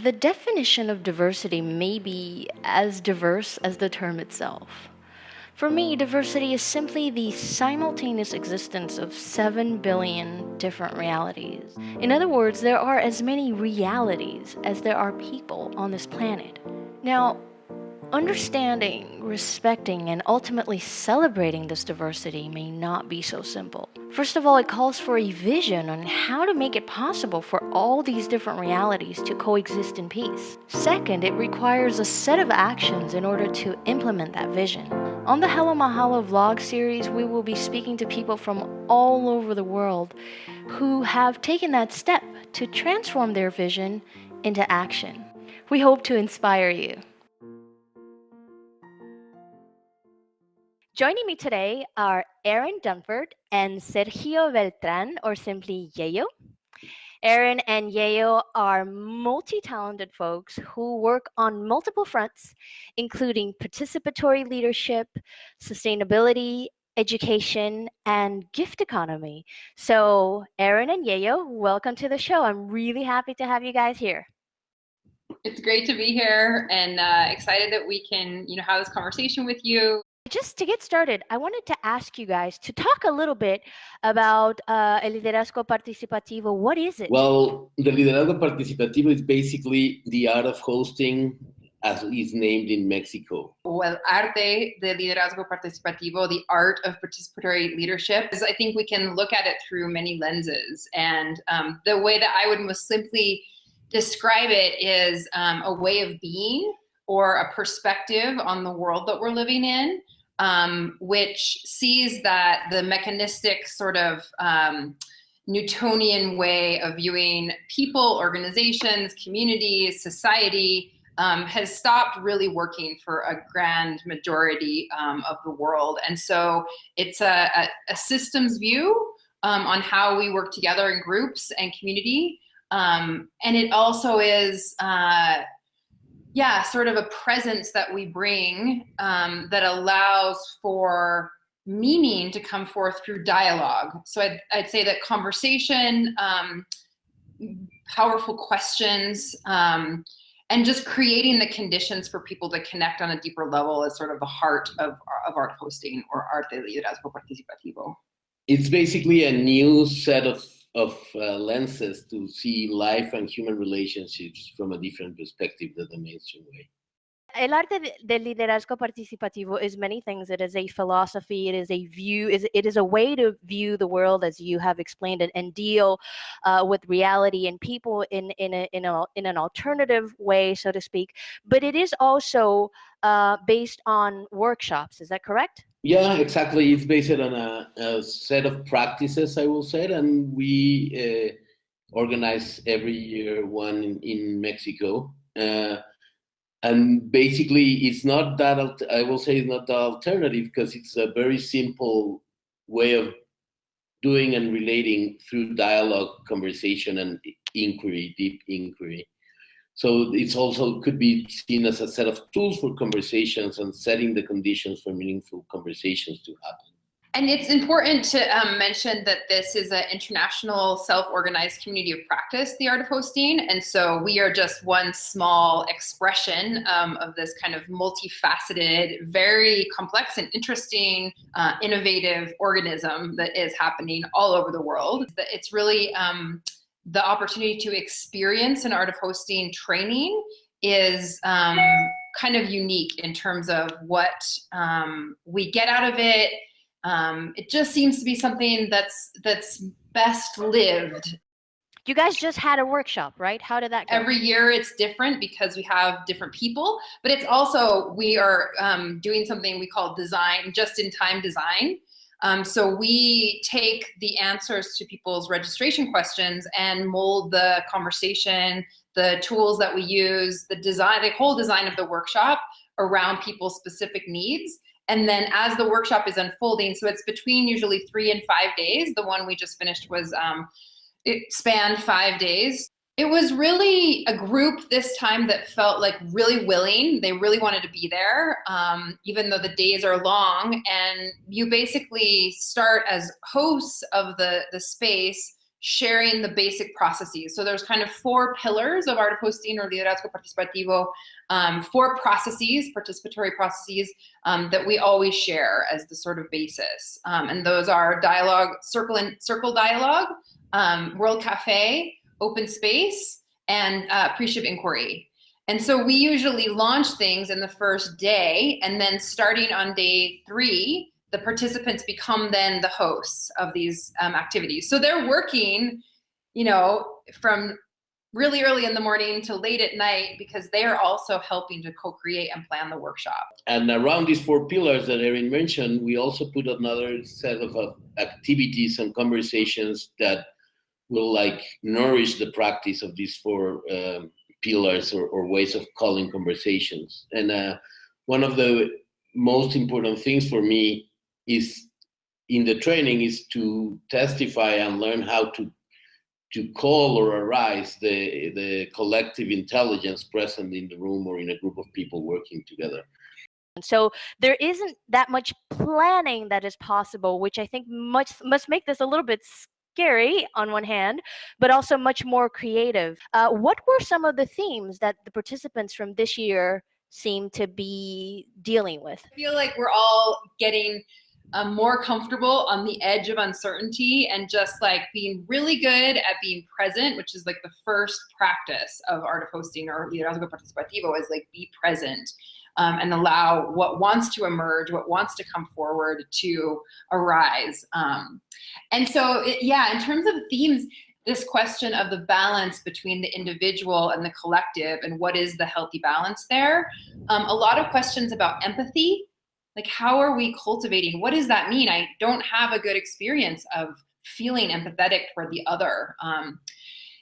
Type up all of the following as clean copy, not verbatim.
The definition of diversity may be as diverse as the term itself. For me, diversity is simply the simultaneous existence of 7 billion different realities. In other words, there are as many realities as there are people on this planet. Now, understanding, respecting, and ultimately celebrating this diversity may not be so simple. First of all, it calls for a vision on how to make it possible for all these different realities to coexist in peace. Second, it requires a set of actions in order to implement that vision. On the Hello Mahalo vlog series, we will be speaking to people from all over the world who have taken that step to transform their vision into action. We hope to inspire you. Joining me today are Aerin Dunford and Sergio Beltrán, or simply Yayo. Aerin and Yayo are multi-talented folks who work on multiple fronts, including participatory leadership, sustainability, education, and gift economy. So, Aerin and Yayo, welcome to the show. I'm really happy to have you guys here. It's great to be here and excited that we can, have this conversation with you. Just to get started, I wanted to ask you guys to talk a little bit about El Liderazgo Participativo. What is it? Well, the Liderazgo Participativo is basically the art of hosting, as is named in Mexico. Well, Arte Del Liderazgo Participativo, the art of participatory leadership, is, I think we can look at it through many lenses. And the way that I would most simply describe it is a way of being or a perspective on the world that we're living in, which sees that the mechanistic sort of Newtonian way of viewing people, organizations, communities, society has stopped really working for a grand majority of the world. And so it's a systems view on how we work together in groups and community. And it also is sort of a presence that we bring that allows for meaning to come forth through dialogue. So I'd say that conversation, powerful questions, and just creating the conditions for people to connect on a deeper level is sort of the heart of art hosting, or Arte Del Liderazgo Participativo. It's basically a new set of lenses to see life and human relationships from a different perspective than the mainstream way. El Arte del Liderazgo Participativo is many things. It is a philosophy, it is a view, it is a way to view the world, as you have explained it, and deal with reality and people in an alternative way, so to speak. But it is also based on workshops, is that correct? Yeah, exactly. It's based on a set of practices, I will say, and we organize every year one in Mexico. And basically, it's not that, I will say it's not the alternative, because it's a very simple way of doing and relating through dialogue, conversation, and inquiry, deep inquiry. So it's also could be seen as a set of tools for conversations and setting the conditions for meaningful conversations to happen. And it's important to mention that this is an international self-organized community of practice, the art of hosting. And so we are just one small expression of this kind of multifaceted, very complex and interesting, innovative organism that is happening all over the world. It's really the opportunity to experience an art of hosting training is kind of unique in terms of what we get out of it. It just seems to be something that's best lived. You guys just had a workshop, right? How did that go? Every year it's different because we have different people, but it's also, we are doing something we call design, just-in-time design. So we take the answers to people's registration questions and mold the conversation, the tools that we use, the design, the whole design of the workshop around people's specific needs. And then as the workshop is unfolding, so it's between usually 3 and 5 days. The one we just finished was, it spanned 5 days. It was really a group this time that felt like really willing. They really wanted to be there, even though the days are long. And you basically start as hosts of the space, sharing the basic processes. So there's kind of 4 pillars of art of hosting or liderazgo participativo, 4 processes, participatory processes that we always share as the sort of basis. And those are dialogue, circle dialogue, World Cafe, open space, and pre-ship inquiry. And so we usually launch things in the first day, and then starting on day 3, the participants become then the hosts of these activities. So they're working, from really early in the morning to late at night, because they are also helping to co-create and plan the workshop. And around these 4 pillars that Aerin mentioned, we also put another set of activities and conversations that will nourish the practice of these 4 pillars or ways of calling conversations. And one of the most important things for me is in the training is to testify and learn how to call or arise the collective intelligence present in the room or in a group of people working together. So there isn't that much planning that is possible, which I think must make this a little bit scary on one hand, but also much more creative. What were some of the themes that the participants from this year seem to be dealing with? I feel like we're all getting more comfortable on the edge of uncertainty and just being really good at being present, which is the first practice of art of hosting or liderazgo participativo is be present. And allow what wants to emerge, what wants to come forward to arise. And so, in terms of themes, this question of the balance between the individual and the collective and what is the healthy balance there. A lot of questions about empathy, how are we cultivating? What does that mean? I don't have a good experience of feeling empathetic toward the other.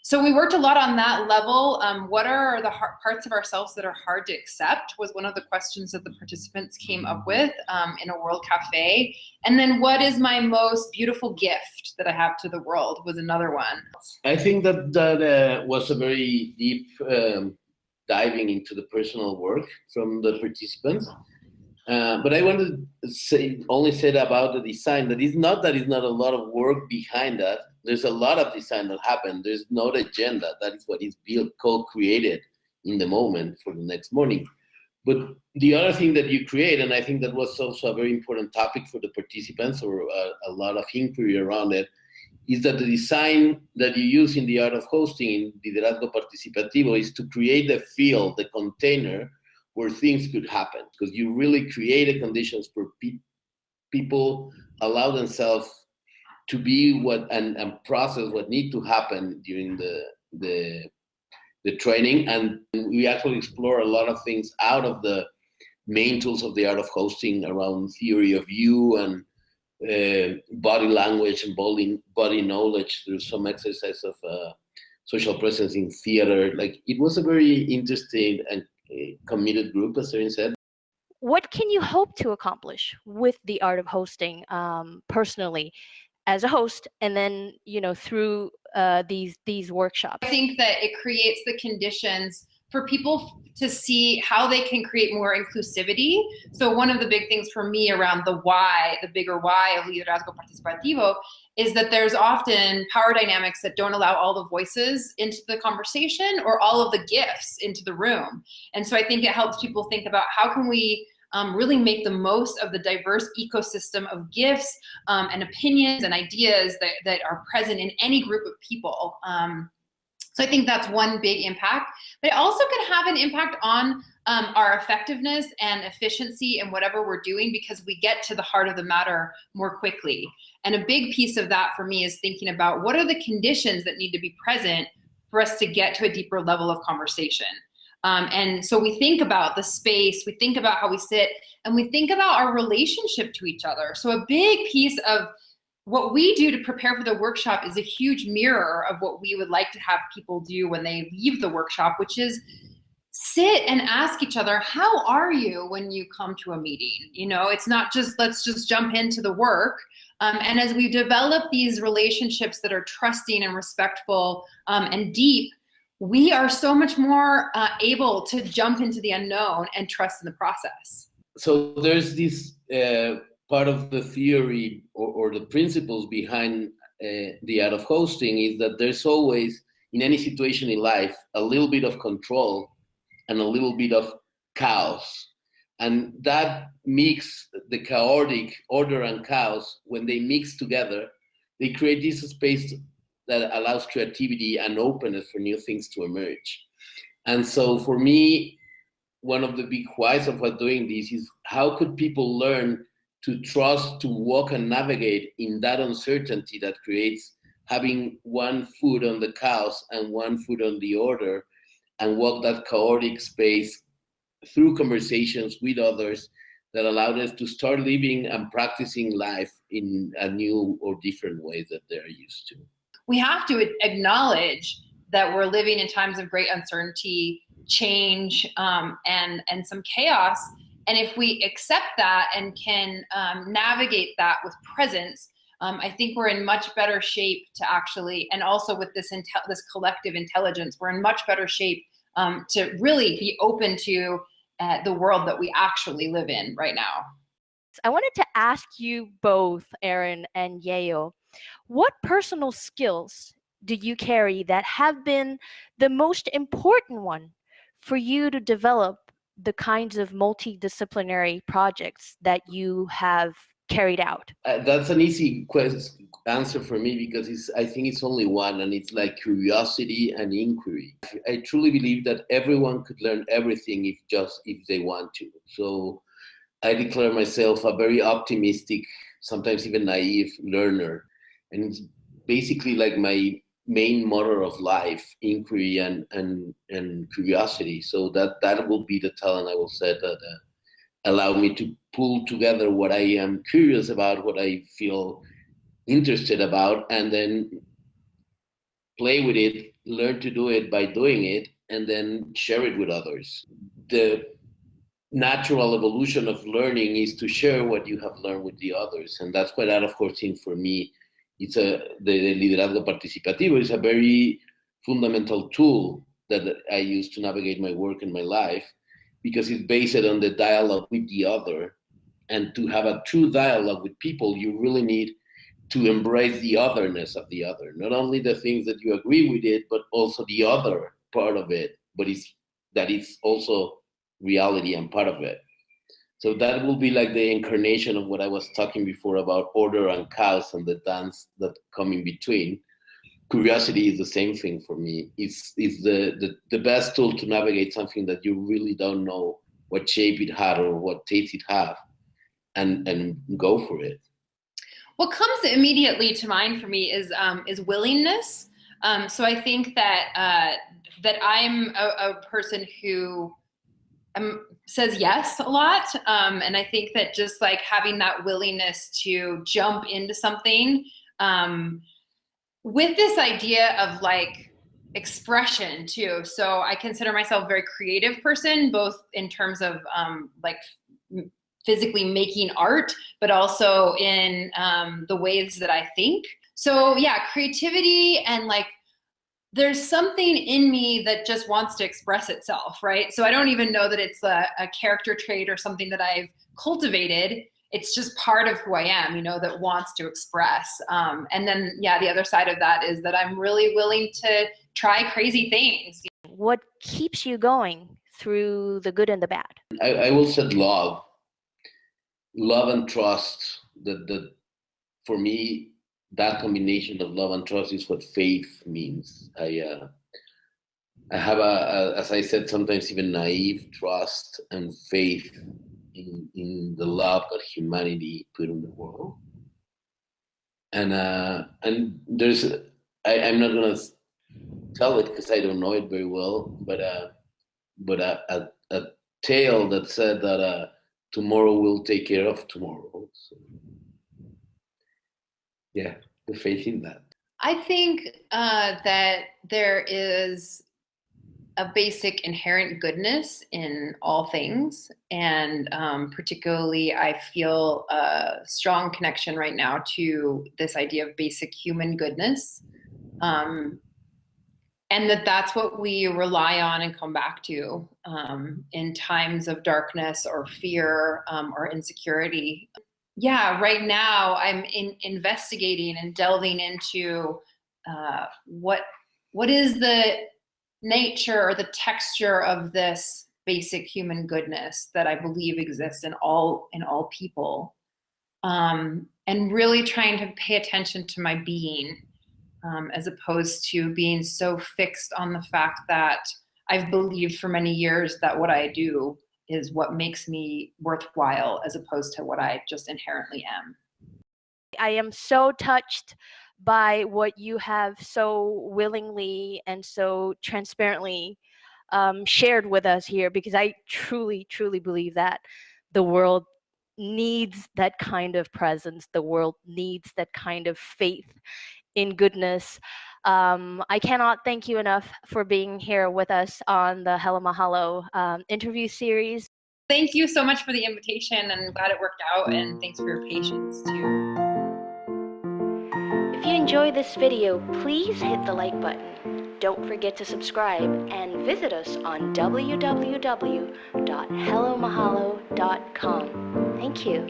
So we worked a lot on that level. What are the parts of ourselves that are hard to accept was one of the questions that the participants came up with in a World Cafe. And then what is my most beautiful gift that I have to the world was another one. I think that was a very deep diving into the personal work from the participants. But I want to say about the design that it's not a lot of work behind that. There's a lot of design that happened. There's no agenda. That is what is built, co-created in the moment for the next morning. But the other thing that you create, and I think that was also a very important topic for the participants, or a lot of inquiry around it, is that the design that you use in the art of hosting, liderazgo participativo, is to create the field, the container, where things could happen, because you really create the conditions for people allow themselves to be and process what need to happen during the training. And we actually explore a lot of things out of the main tools of the art of hosting around theory of you and body language and body knowledge through some exercise of social presence in theater. It was a very interesting and committed group, as Aerin said. What can you hope to accomplish with the art of hosting personally as a host, and then through these workshops? I think that it creates the conditions for people to see how they can create more inclusivity. So one of the big things for me around the bigger why of liderazgo participativo is that there's often power dynamics that don't allow all the voices into the conversation or all of the gifts into the room. And so I think it helps people think about how can we really make the most of the diverse ecosystem of gifts and opinions and ideas that are present in any group of people. So I think that's one big impact, but it also can have an impact on our effectiveness and efficiency in whatever we're doing, because we get to the heart of the matter more quickly. And a big piece of that for me is thinking about what are the conditions that need to be present for us to get to a deeper level of conversation. And so we think about the space, we think about how we sit, and we think about our relationship to each other. So a big piece of what we do to prepare for the workshop is a huge mirror of what we would like to have people do when they leave the workshop, which is sit and ask each other, how are you when you come to a meeting? It's not just, let's just jump into the work. And as we develop these relationships that are trusting and respectful and deep, we are so much more able to jump into the unknown and trust in the process. So there's this part of the theory or the principles behind the art of hosting is that there's always, in any situation in life, a little bit of control and a little bit of chaos. And that mix, the chaotic order and chaos, when they mix together, they create this space that allows creativity and openness for new things to emerge. And so for me, one of the big whys of what doing this is how could people learn to trust, to walk and navigate in that uncertainty that creates having one foot on the chaos and one foot on the order, and walk that chaotic space through conversations with others that allowed us to start living and practicing life in a new or different way that they're used to. We have to acknowledge that we're living in times of great uncertainty, change, and some chaos. And if we accept that and can navigate that with presence, I think we're in much better shape to actually, and also with this collective intelligence, we're in much better shape to really be open to the world that we actually live in right now. I wanted to ask you both, Aerin and Yayo, what personal skills do you carry that have been the most important one for you to develop the kinds of multidisciplinary projects that you have carried out? That's an easy answer for me, because I think it's only one, and it's like curiosity and inquiry. I truly believe that everyone could learn everything if they want to. So I declare myself a very optimistic, sometimes even naive learner. And it's basically like my main motto of life, inquiry and curiosity. So that will be the talent, I will say, that allow me to pull together what I am curious about, what I feel interested about, and then play with it, learn to do it by doing it, and then share it with others. The natural evolution of learning is to share what you have learned with the others. And that's why that, of course, for me, it's the liderazgo participativo is a very fundamental tool that I use to navigate my work and my life, because it's based on the dialogue with the other. And to have a true dialogue with people, you really need to embrace the otherness of the other. Not only the things that you agree with it, but also the other part of it, but it's also reality and part of it. So that will be like the incarnation of what I was talking before about order and chaos and the dance that come in between. Curiosity is the same thing for me. It's the best tool to navigate something that you really don't know what shape it had or what taste it have, and go for it. What comes immediately to mind for me is willingness. So I think that I'm a person who says yes a lot, and I think that just like having that willingness to jump into something with this idea of like expression too. So I consider myself a very creative person, both in terms of like physically making art, but also in the ways that I think. So yeah, creativity, and like there's something in me that just wants to express itself, right? So I don't even know that it's a character trait or something that I've cultivated. It's just part of who I am, that wants to express. And then, yeah, the other side of that is that I'm really willing to try crazy things. What keeps you going through the good and the bad? I will say love and trust. That for me, that combination of love and trust is what faith means. I have as I said, sometimes even naive trust and faith in the love that humanity put in the world. And there's I'm not gonna tell it because I don't know it very well, but a tale that said that tomorrow will take care of tomorrow. So, yeah, the faith in that. I think that there is a basic inherent goodness in all things. And particularly, I feel a strong connection right now to this idea of basic human goodness. And that's what we rely on and come back to in times of darkness or fear or insecurity. yeah, right now I'm investigating and delving into what is the nature or the texture of this basic human goodness that I believe exists in all people, and really trying to pay attention to my being, as opposed to being so fixed on the fact that I've believed for many years that what I do is what makes me worthwhile, as opposed to what I just inherently am. I am so touched by what you have so willingly and so transparently shared with us here, because I truly, truly believe that the world needs that kind of presence. The world needs that kind of faith in goodness. I cannot thank you enough for being here with us on the Hello Mahalo interview series. Thank you so much for the invitation, and I'm glad it worked out, and thanks for your patience too. If you enjoyed this video, please hit the like button. Don't forget to subscribe and visit us on www.hellomahalo.com. Thank you.